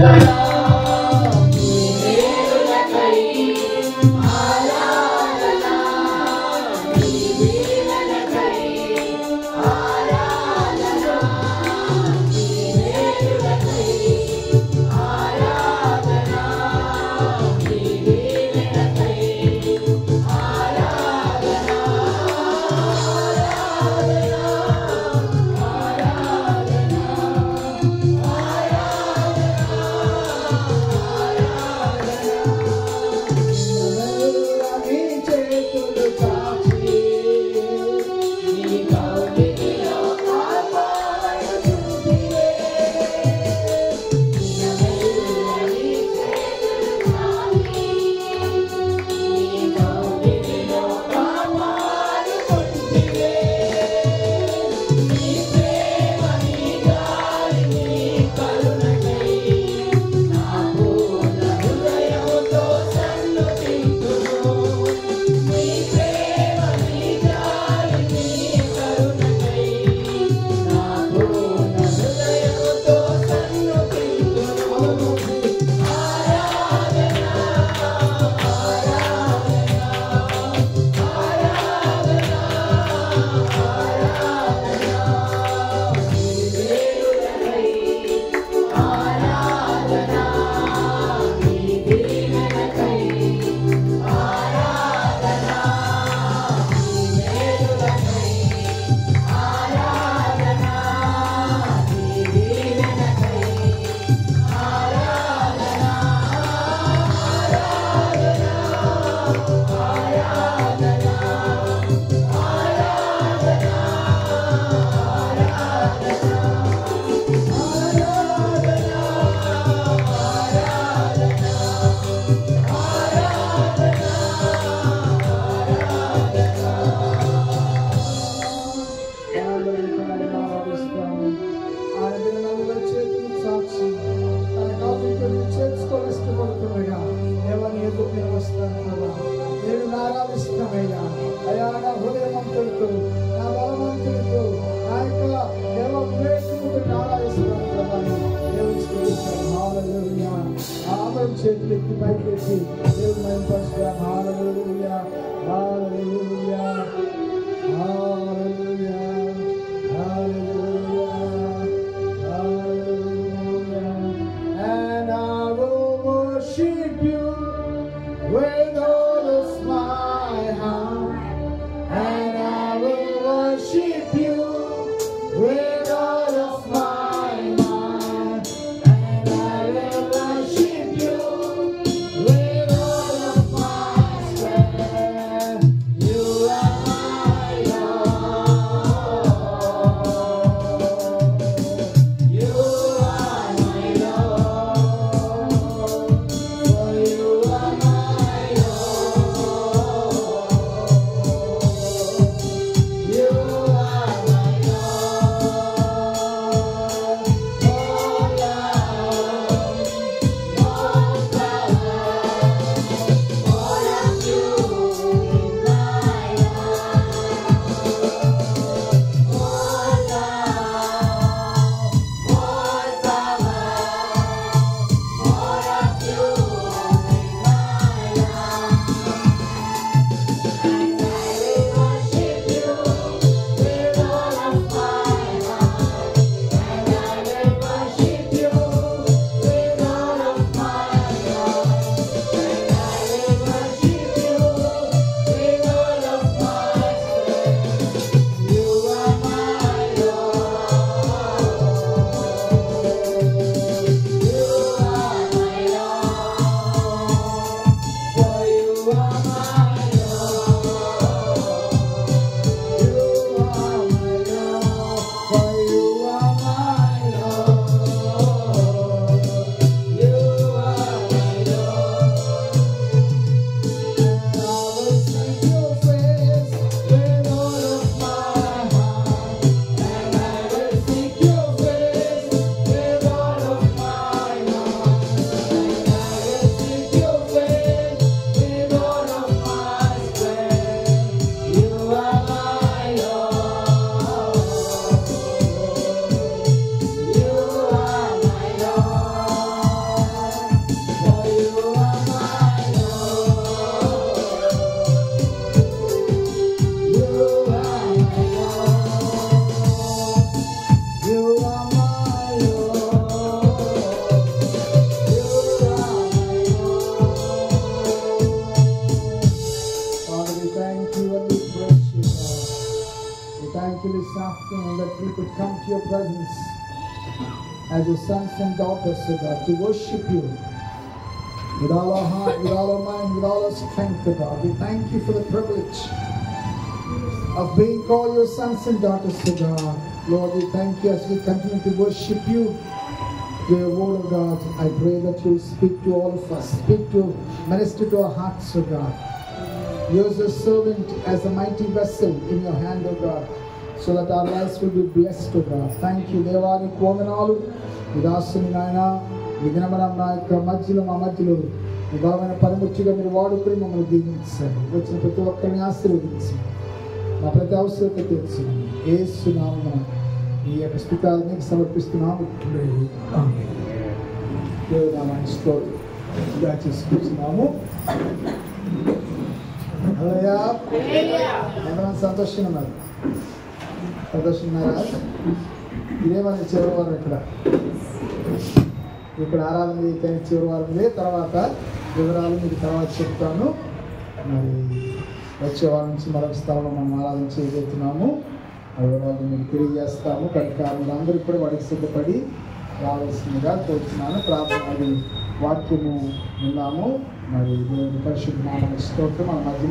With all of my into your presence as your sons and daughters, O God, to worship you with all our heart, with all our mind, with all our strength, O God. We thank you for the privilege of being called your sons and daughters, O God. Lord, we thank you as we continue to worship you through your word, O God. I pray that you speak to all of us, minister to our hearts, O God. Use your servant as a mighty vessel in your hand, O God, so that our lives will be blessed, O God. Thank you, Deva, ni kovenalu, vidasuni naina, vidinamanam naika majjilo mamajjilo, vidavana paramutchiga meer vaadukoni mammalni దీవించండి. వచ్చిన ప్రతి ఒక్కరిని ఆశీర్వదించండి. మా ప్రతి అవసరత తీర్చండి. యేసు నామమున ఈ యొక్క స్తుతులు నీకు సమర్పిస్తున్నాము. ఆమేన్. దేవుని నామానికి స్తోత్రం. ఇలా చేసుకుంటున్నాము. హల్లెలూయా. ఎంతమంది సంతోషంగా ఉన్నారు? సంతోషంగా ఇదే మన చివరి వారం ఇక్కడ ఆరాధన చివరి వారం ఇదే. తర్వాత వివరాలు మీకు తర్వాత చెప్తాను. మరి వచ్చే వారం నుంచి మరొక స్థలంలో మనం ఆరాధన చేయబోతున్నాము. ఆ వివరాలు మీకు తెలియజేస్తాము. కనుక అందరూ కూడా వాడికి సిద్ధపడి రావాల్సిందిగా కోరుతున్నాను. ప్రార్థన వాక్యము విన్నాము. మరి దేవుని పరిశుద్ధ నామమున స్తోత్రం. మన మధ్య